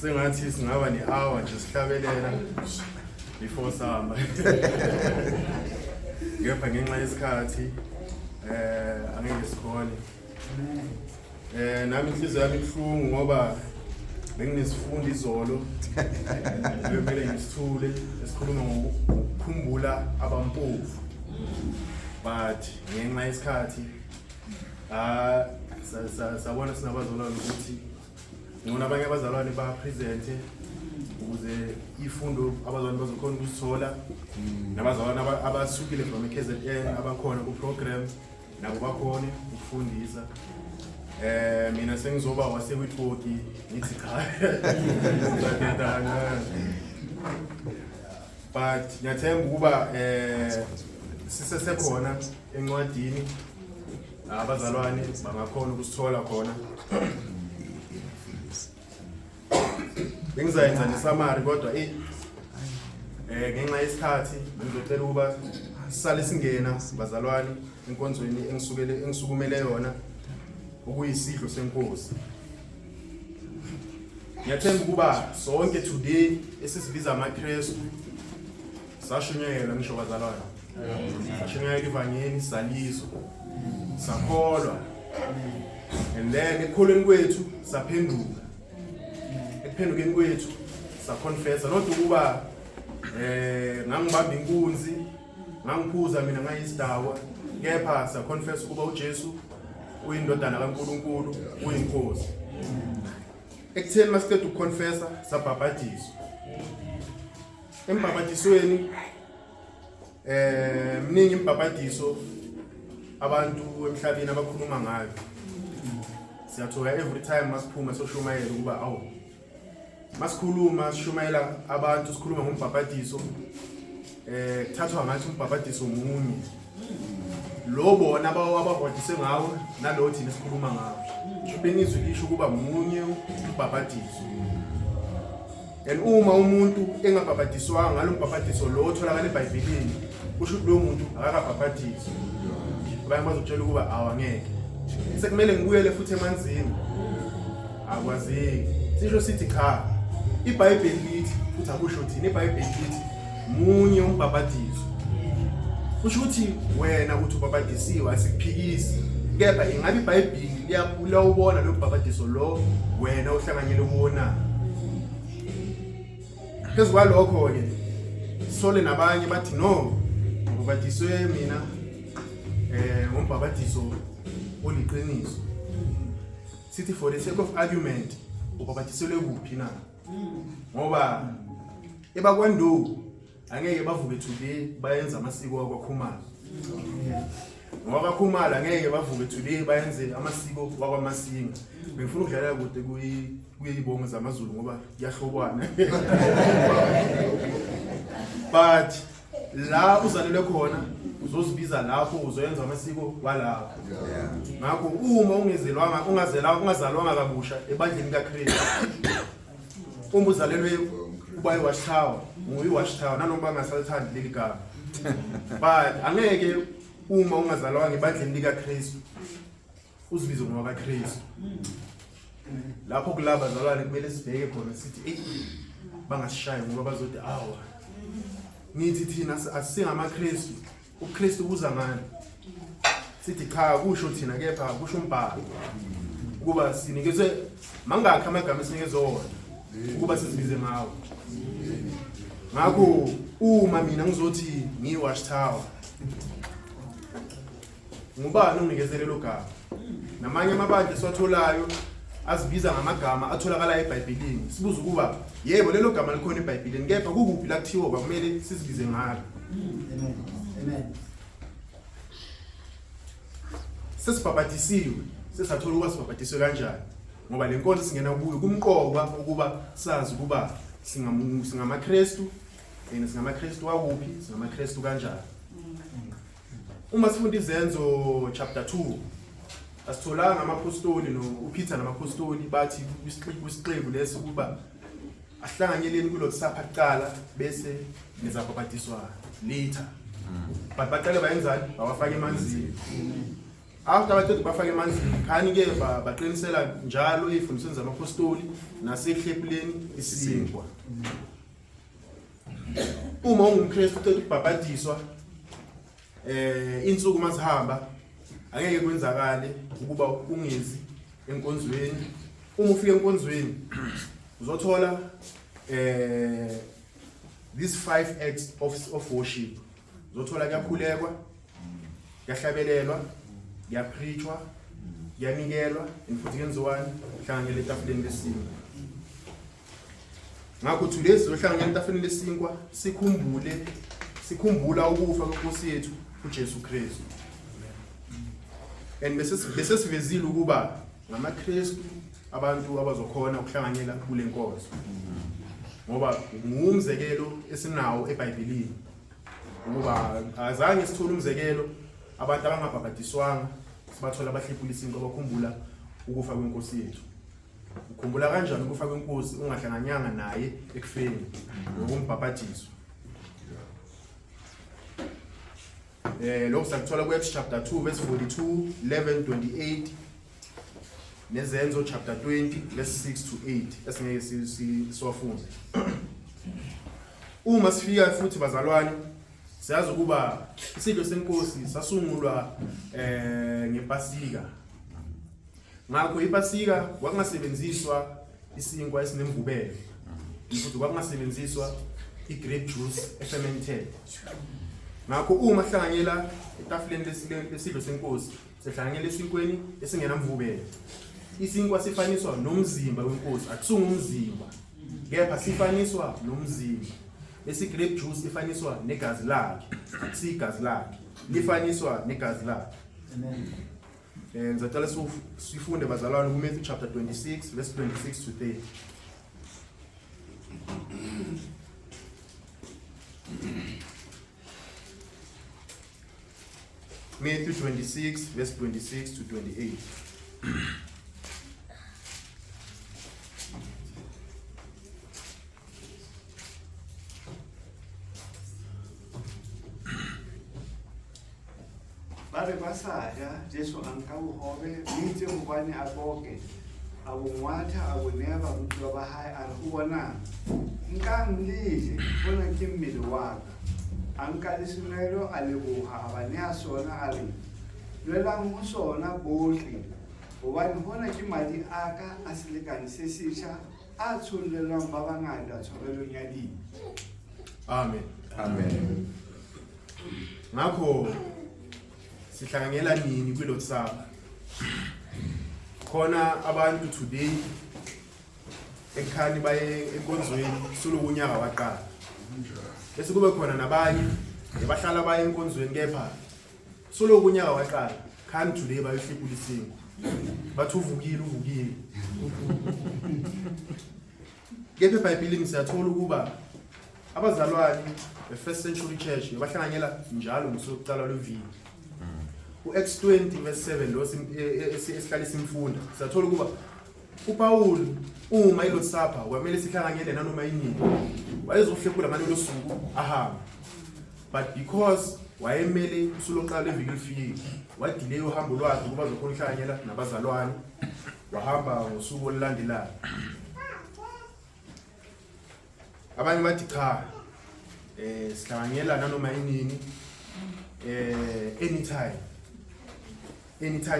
sengathi singaba ne-hour nje sihlabelela before summer. Kepha ngenxa yesikhathi angeke sikhone. Nami inhliziyo yami ibuhlungu ngoba benginesifundo izolo bemele ngisithule esikhuluma ngokukhumbula abampofu. But ngenxa yesikhathi sabona sinabazalwane ukuthi ngona abanye abazalwane ba present ukuze ifundo abazalwane bazokhona ukuzithola nabazalwane abasukile from KZN abakhona ku program nabo bakhona ukufundisa. Mina sengizoba wase Witbogi ngithi cha. But ngiyathemba ukuba sisesekhona encwadini abazalwane bangakhona ukusithola khona. Bengizayenza nesummary kodwa ngenxa yesikhathi ngizocela ukuba sisale singena bazalwane enkonzweni engisukumele yona okuyisidlo senkosi. Ngiyathemba ukuba sonke today esisibiza amaKristu sashunyayelwa ngisho bazalwane. Sashunyayelwa ivangeli salizwa. Sakholwa. And then ekholweni kwethu saphenduka. Ekuphendukeni kwethu saconfessa not ukuba ngangibamba inkunzi ngangiphuza mina ngayisidawa kepha saconfessa ukuba uJesu uyindodana kaNkulunkulu uyinkosi. Ekutheni masiqeda ukuconfessa sabhabhadiswa. Embhabhadisweni mningi imbhabhadiso abantu emhlabeni abakhuluma ngayo. Siyathola every time masiphuma soshumayela ukuba awu masikhuluma sishumayela abantu sikhuluma ngombhabhadiso thathwa ngathi umbhabhadiso munye lo bona ababhodise ngawo nalo thina sikhuluma ngawo. Benizwe lisho ukuba munye umbhabhadiso. And uma umuntu engabhabhadiswanga ngalo mbhabhadiso lo otholakala eBhayibhelini kusho ukuthi lo muntu akakabhabhadiswa. Abanye bazotshela ukuba awangeke sekumele ngibuyele futhi emanzini akwazeki. Sisho sithi cha iBhayibheli lithi futhi akusho thina iBhayibheli lithi munye umbhabhadiso. Kusho ukuthi wena uthi ubhabhadisiwe asikuphikisi kepha ingabe iBhayibheli liyaphula ubona lo mbhabhadiso lo wena ohlanganyele ubona. Phezu kwalokho ke sole nabanye bathi no ubhabhadiswe mina ngombhabhadiso oliqiniso. Sithi for the sake of argument ubhabhadiselwe kuphi na? Ngoba ebakwandu angeke bavuke today bayenza amasiko akwaKhumalo. Ngoba kwaKhumalo angeke bavuke today bayenze amasiko wakwaMasinga. Bengifuna ukudlala kude kuyibongo zamaZulu ngoba kuyahlobana. But la uzalelwe khona uzozibiza lapho uzoyenza amasiko walapho. Ngakho uma ungazalwanga kabusha ebandleni kaKristu uma uzalelwe uba iwashtawa nguyiwashtawa nanoma bangasalithandi leli gama. But angeke uma ungazalwanga ebandleni likaKristu uzibize ngoba kaKristu. Lapho kulaba bazalwane kumele sibheke khona sithi bangasishayi ngoba bazothi awa nithi thina asingamaKristu uKristu uza ngani? Sithi cha kusho thina kepha kusho umbhalo ukuba sinikezwe mangakho amagama esinikezwe wona ukuba sizibize ngawo. Ngakho uma mina ngizothi ngiwashtawa ngubani onginikezele lo gama? Namanye amabandla siwatholayo azibiza ngamagama atholakala eBhayibhelini. Sibuza ukuba yebo lelo gama likhona eBhayibhelini kepha kukuphi la kuthiwa kumele sizibize ngalo? Amen. Amen. Sesibhabhadisiwe sesathola ukuba sibhabhadiswe kanjani ngoba le nkonzo singena kuyo kumqoka ukuba sazi ukuba singamaKristu singamaKristu wakuphi singamaKristu kanjani. Uma sifunda izenzo chapter 2 asitholanga amapostoli uPeter namapostoli bathi kwisiqebu leso ukuba ahlanganyeleni kulo kusapha kuqala bese nizabhabhadiswa later. But baqale bayenzani bawafaka emanzini. after abaqeda bafaka emanzini khani ke baqinisela njalo ifundisweni zamapostoli naseklepheleni isinkwa. Uma ungumKristu ucela ukubhabhadiswa insuku masihamba angeke kwenzakale ukuba ungezi enkonzweni. Uma ufika enkonzweni uzothola these 5 acts of worship. Uzothola kuyakhulekwa, kuyahlabelelwa, kuyapreachwa, kuyanikelwa, futhi kuyenziwani hlanganyela etafuleni lesinkwa. Ngakho today sizohlanganyela etafuleni lesinkwa sikhumbula ukufa kweNkosi yethu uJesu Kristu. And bese sivezile ukuba ngamaKristu abantu abazokhona ukuhlanganyela kule nkonzo. Ngoba ngumzekelo esinawo eBhayibhelini. Ukuba azange sithole umzekelo abantu abangabhabhadiswanga sibathola abahlephula isinkwa abakhumbula ukufa kweNkosi yethu. Ukhumbula kanjani ukufa kweNkosi ungahlanganyanga naye ekufeni ngokumbhabhadiswa? Lokho sakuthola kuActs chapter 2 verse 42, 11, 28 neZenzo chapter 20 verse 6 to 8 esingeke siwafunde. Uma sifika futhi bazalwane siyazi ukuba isidlo seNkosi sasungulwa ngePasika. Ngakho iPasika kwakungasebenziswa isinkwa esinemvubelo. Futhi kwakungasebenziswa igrape juice efermented. Ngakho uma hlanganyela etafuleni lesidlo seNkosi sihlanganyela esinkweni esingenamvubelo. Isinkwa sifaniswa nomzimba weNkosi, akusunga umzimba. Kepha sifaniswa nomzimba. Bese grape juice ifaniswa negazi lakhe, sigazi lakhe. Lifaniswa negazi lakhe. Amen. Ngizathola sifunde bazalwane kuMatthew chapter 26 verse 26 to 30. Matthew 26 verse 26 to 28. Bare basaya Jesu ankabuhobe mitse ubani aboke abungwatha abuneba mntu wabahayi arubona nkangilije bona kimmili waka ankalisimelo alibuha abane sona ali lela ngusona bohli ubani bona kimali aka asilikanise sisha athulelwa mbabanganda thobelo nyadi. Amen. Amen. Ngakho sihlanganyela nini kwilo tsapa? Khona abantu today ekhani baye enkonzweni solo kunyaka waqala. Bese kube khona nabanye bahlala baye enkonzweni kepha solo kunyaka waqala khani today bayohlephula isingo. Bathu uvukile. Kepha eBhayibhelini siyathola ukuba abazalwane the1st century church bahlanganyela njalo ngosokuqala lweviki. Acts 20 verse 7 lo esihlala simfunda siyathola ukuba uPaul uma ilo sapha kwamele sihlanganyele nanoma yini wayezohlephula ngalo suku ahamba, but because wayemele usuloqala leviki lifike wadelay uhambo lwakhe ukuba zokhona ukuhlanganyela nabazalwane wahamba ngosuku olulandelayo. Abanye bathi cha sihlanganyela nanoma yini anytime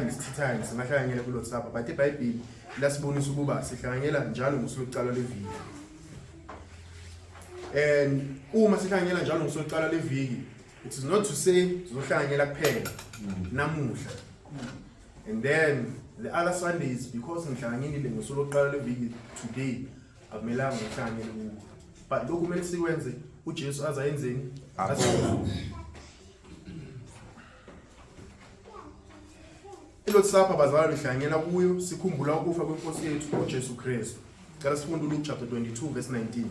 is tea time singahlanganyela kulo sapha, but iBhayibheli lasibonisa ukuba sihlanganyela njalo ngosuku leviki. And uma sihlanganyela njalo ngosuku leviki, it is not to say sizohlanganyela kuphela namuhla and then the other Sundays because ngihlanganyelile ngosuku leviki today akumelanga ngihlanganyele kuwo, but lokhu kumele sikwenze uJesu azayenzeni ilo sapha bazalwane lihlanganyela kuyo sikhumbula ukufa kweNkosi yethu uJesu Kristu. Cela sifunde uLuke chapter 22 verse 19.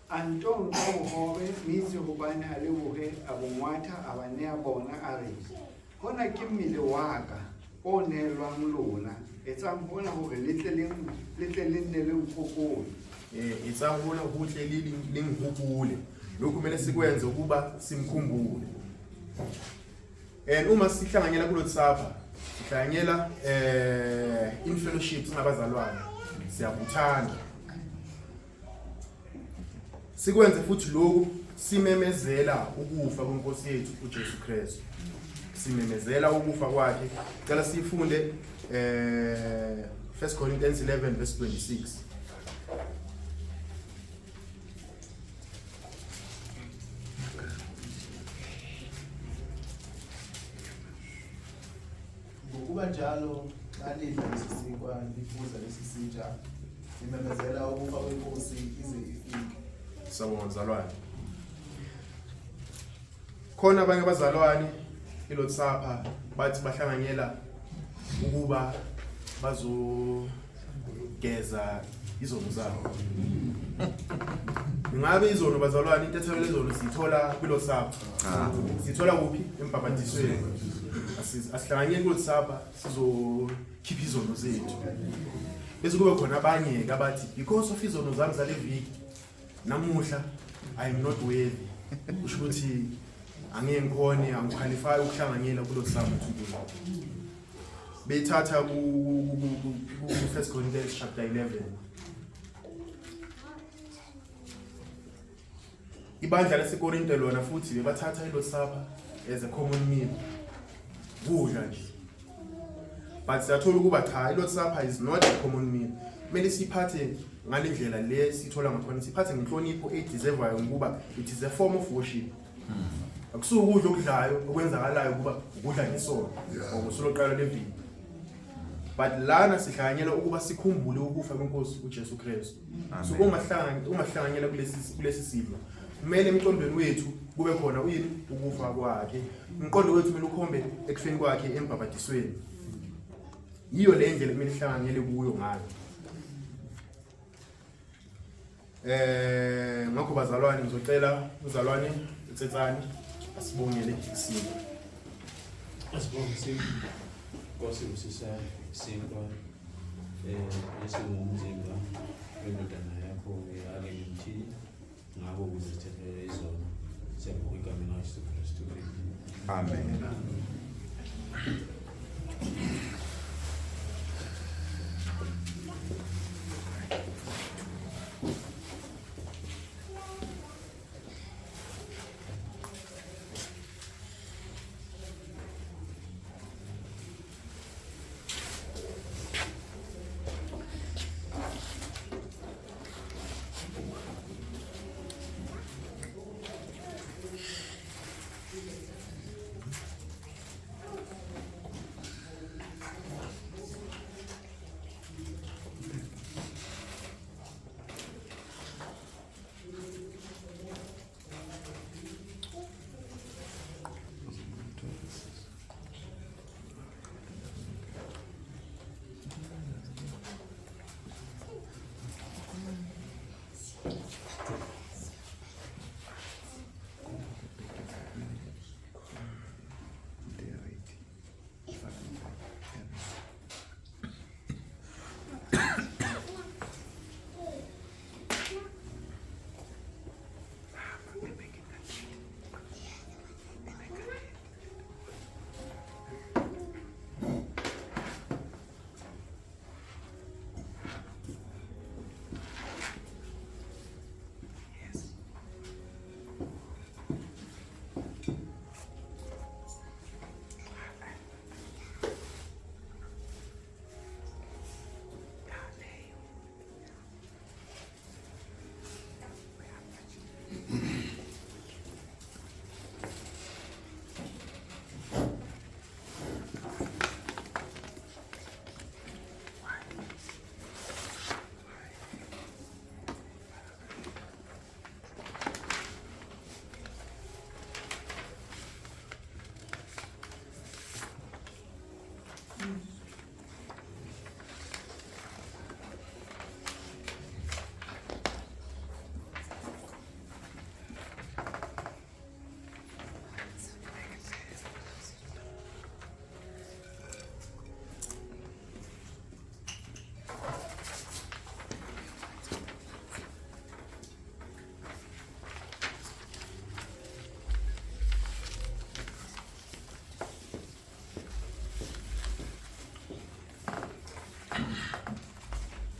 Anton uhobe mitse ubani alibuhe abungwatha abane abona ari hona kimmili waka o neelwang lona etsang hona hore le tle le nne le nkgopolo. etsang hona huhle linghubule lokhu kumele sikwenze ukuba simkhumbule. And uma sihlanganyela kulolu sapha sihlanganyela in fellowship singabazalwane siyabuthana, sikwenze futhi lokhu simemezela ukufa kwenkosi yethu uJesu Kristu, simemezela ukufa kwakhe. Cela sifunde 1 Corinthians 11 verse 26. Ngokuba njalo lalidla lesisikwa lifuza lesisitsha limemezela ukufa kwenkosi ize ifike. Sawubona bazalwane. Khona abanye abazalwane ilotsapha bathi bahlanganyela ukuba bazogeza izono zabo. Ngabe izono bazalwane intethelo lezono sithola kulosapha. Sithola kuphi? Embhabhatisweni. Asihlanganyele kulosapha sizokhipha izono zethu. Bese kube khona abanye abathi because of izono zami zale viki namuhla I am not worthy. Kusho ukuthi angeke ngikhone, angiqualify ukuhlanganyela kulosapha today. Bethatha ku 1 Corinthians chapter 11. Ibandla laseKorinte lona futhi bebathatha ilosapha as a common meal. Kudla nje. But siyathola ukuba cha ilosapha is not a common meal. Kumele siphathe ngalendlela le sithola ngakhona, siphathe ngenhlonipho edeservayo ngoba it is a form of worship. Akusuka ukudla okudlayo okwenzakalayo ukuba ukudla ngesono ngokusuloqala leviki. But lana sihlanganyela ukuba sikhumbule ukufa kwenkosi uJesu Kristu. So uma hlanganyela kulesi sidlo kumele emqondweni wethu kube khona uyini ukufa kwakhe. Umqondo wethu kumele ukhombe ekufeni kwakhe embhabhatisweni. Yiyo le ndlela kumele sihlanganyele kuyo ngayo. Ngakho bazalwane ngizocela uzalwane uTsetsani asibongele isimo. Asibonge isimo. Nkosi usisa isinkwa esingumzimba wendodana yakho alimthi ngabo ukuzithethe izono. Siyabonga igama likaJesu Kristu. Amen.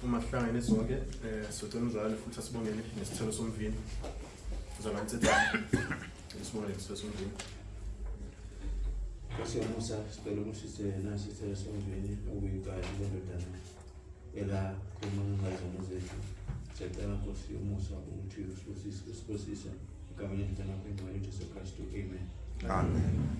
uma sihlangene sonke sicela umzali futhi asibongele nesithelo somvini uzaba ntsethana isibongele nesithelo somvini. Nkosi yomusa sicela ukuthi nasi isithelo somvini ukuyikali lendodana elakhuluma ngezona zethu. Sicela Nkosi yomusa ukuthi usibusise egameni lendodana yakho engcwele uJesu Kristu. Amen. Amen.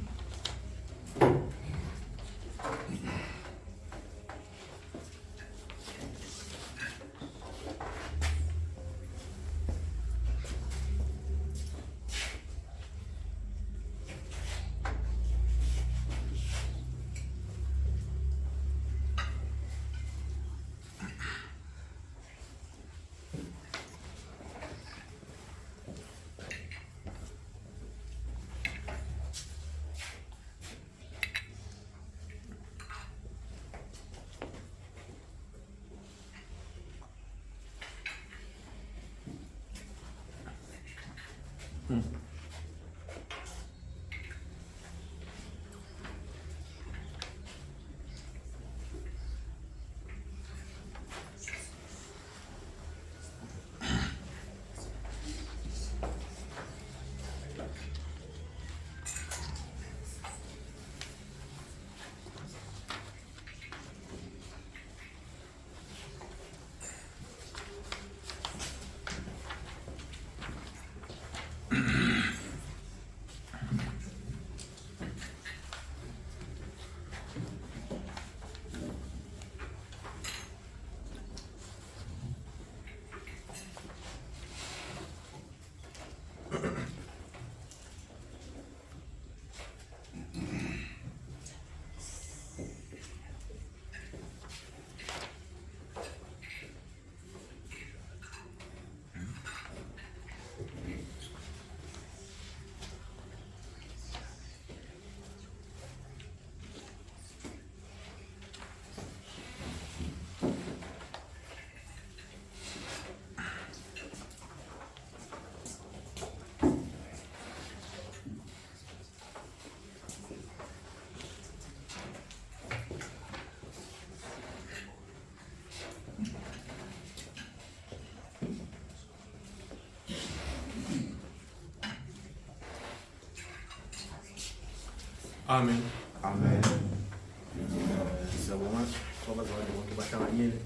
Amen. Amen. Siyabonga abazali bonke bahlanganyele.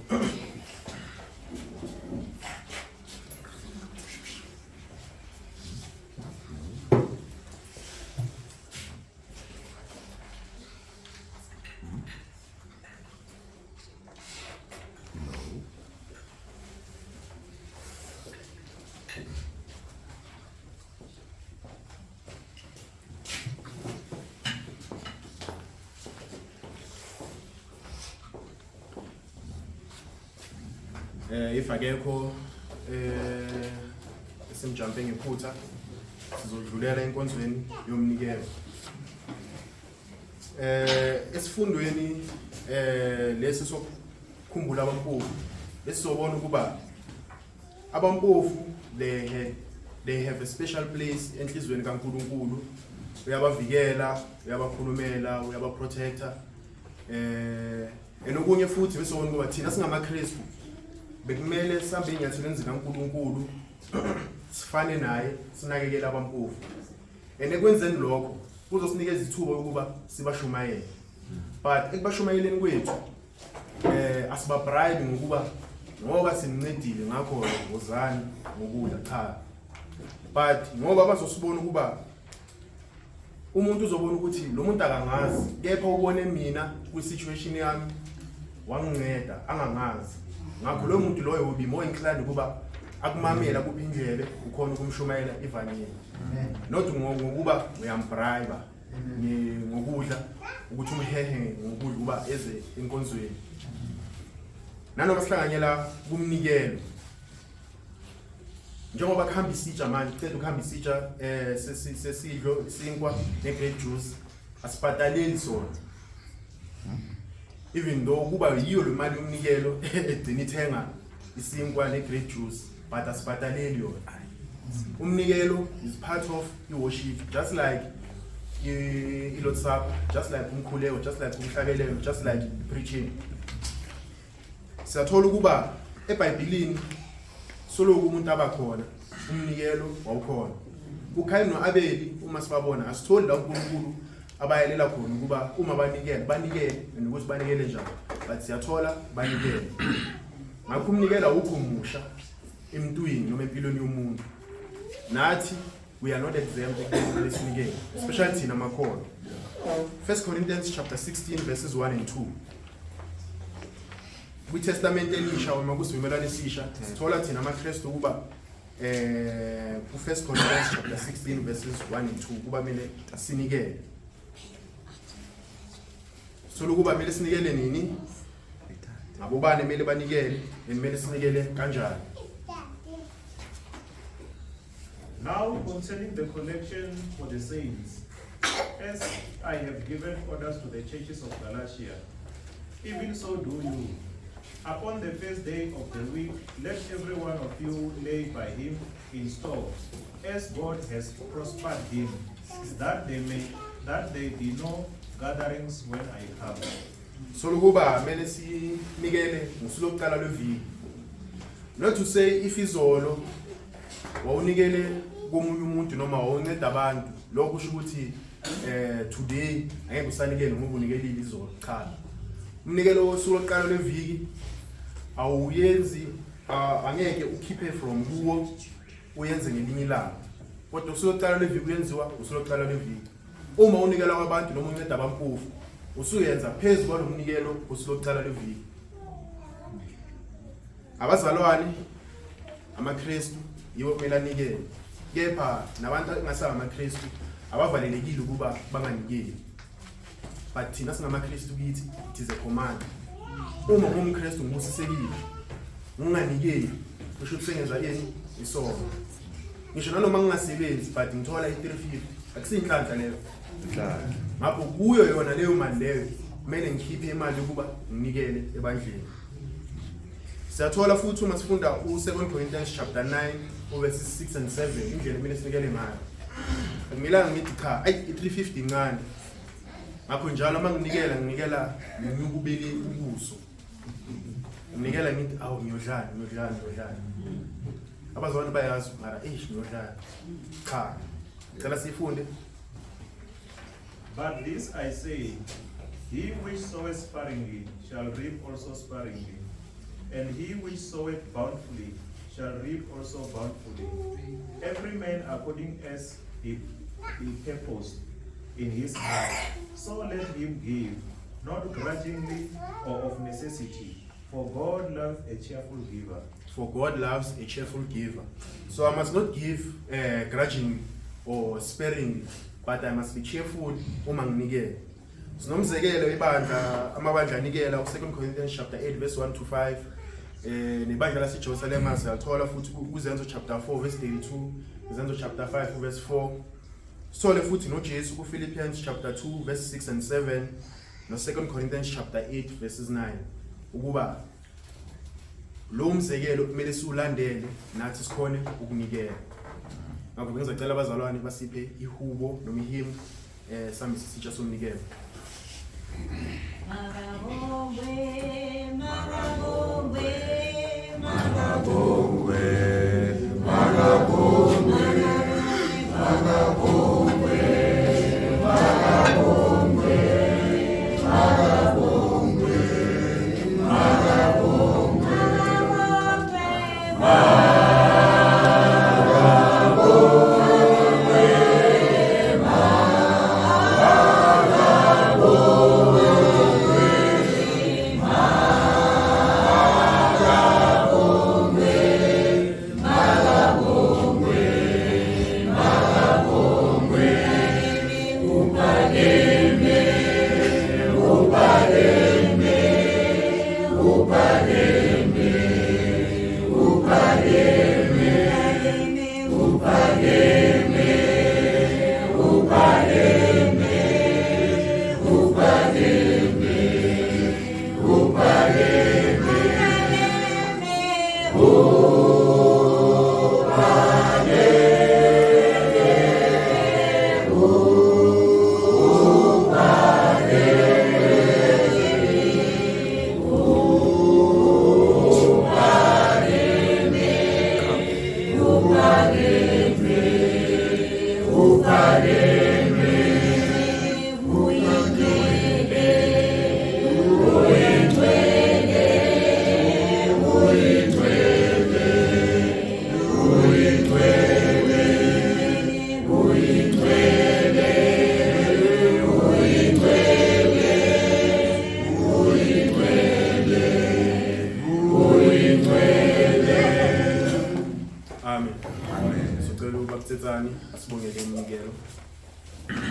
If akekho esimjumpe ngephutha sizodlulela enkonzweni yomnikelo. Esifundweni lesi sokukhumbula abampofu lesizobona ukuba abampofu they have a special place enhlizweni kaNkulunkulu. Uyabavikela, uyabakhulumela, uyabaprotecta. Enokunye futhi besizobona ukuba thina singamaKristu bekumele sihambe inyathelo zikaNkulunkulu sifane naye sinakekele abampofu. Enekwenzeni lokho kuzosinikeza ithuba ukuba sibashumayele. But ekubashumayeleni kwethu asibabribe ngokuba ngoba simncedile ngakho wozani ngokudla cha. But ngoba bazosibona ukuba umuntu uzobona ukuthi lo muntu akangazi kepha ubone mina kwi-situation yami wanginceda angangazi. Ngakho lo muntu loyo ubi more inclined ukuba akumamela kuphindlele ukhona ukumshumayela ivangeli. Not ngokuba uyambribe ngokudla ukuthi umhehe ngokudla kuba eze enkonzweni. Nanoma sihlanganyela kumnikelo. Njengoba kuhamba isitsha manje, ucela ukuhamba isitsha sesidlo isinkwa ne-grape juice asibhataleli sona. Even though kuba yiyo lo mali yomnikelo egcina ithenga isinkwa ne-grape juice but asibhataleli yona. Umnikelo is part of i-worship, just like i-Lord's Supper, just like umkhuleko, just like umhlabelelo, just like preaching. Siyathola ukuba eBhayibhelini soloku umuntu abakhona umnikelo wawukhona uKhayini noAbeli uma sibabona asitholi la uNkulunkulu abayelela khona ukuba uma banikele nokuthi banikele njani but siyathola banikele ngakho umnikelo awukho musha emntwini noma empilweni yomuntu nathi we are not exempt lesinike especially thina makhono 1 Corinthians chapter 16 verses 1 and 2 kwiTestament elisha uma kusivumelwano esisha sithola thina amaKristu ukuba ku 1 Corinthians chapter 16 verses 1 and 2 kuba mele sinikele solokuba mele sinikele nini ngabobani mele banikele mele sinikele kanjani. Now concerning the collection for the saints, as I have given orders to the churches of Galatia, even so do you. Upon the first day of the week, let every one of you lay by him in store, as God has prospered him, that there be no gatherings when I come. Solokuba mele sinikele ngosuku lokuqala lweviki. Not to say if izolo wawunikele komunye umuntu noma wawunceda abantu lokho kusho ukuthi today angeke usanikele ngoba unikelile izolo cha. Umnikelo wosuku lokuqala lweviki awuyenzi angeke ukhiphe from kuwo uyenze ngelinye ilanga. Kodwa usuku lokuqala lweviki uyenziwa usuku lokuqala lweviki. Uma unikela kwabantu noma unceda abampofu usuyenza phezulu kwalomnikelo usuku lokuqala lweviki. Abazalwane amaKristu yiwo kumele anikele kepha nabantu angasaba amaKristu abavalelekile ukuba banganikeli but thina singamaKristu kithi it is a command. Uma umKristu ngusisekile unganikeli kusho ukuthi sengenza yini isono ngisho nanoma ngingasebenzi but ngithola i350 akusinhlanhla leyo ngapho kuyo yona leyo mali leyo kumele ngikhiphe imali ukuba nginikele ebandleni. Siyathola futhi uma sifunda u2 Corinthians chapter 9 verses 6 and 7 indlela kumele sinikele ngayo. Kumele ngithi cha i350 incane. Ngakho njalo uma nginikela ngikubeli ubuso. Nginikela ngithi awu ngiyodlana. Abazalwane bayazi mara ngiyodlana. Cha. Ngicela sifunde. But this I say, he which soweth sparingly shall reap also sparingly, and he which soweth bountifully shall reap also bountifully. Every man according as he purposed in his heart, so let him give, not grudgingly or of necessity, for God loves a cheerful giver. For God loves a cheerful giver. So I must not give grudgingly or sparingly, but I must be cheerful uma nginikele. Sinomzekelo ibandla amabandla anikela u2 Corinthians chapter 8 verse 1 to 5. Nebandla laseJerusalem siyathola futhi kuZenzo chapter 4 verse 32, Zenzo chapter 5 verse 4. Sithole futhi noJesu kuPhilippians chapter 2 verse 6 and 7, no2 Corinthians chapter 8 verses 9. Ukuba lo mzekelo kumele siulandele nathi sikhone ukunikela. Ngakho bengizacela abazalwane basiphe ihubo noma ihymn sami sisitsha somnikelo. Magabongwe, magabongwe, magabongwe.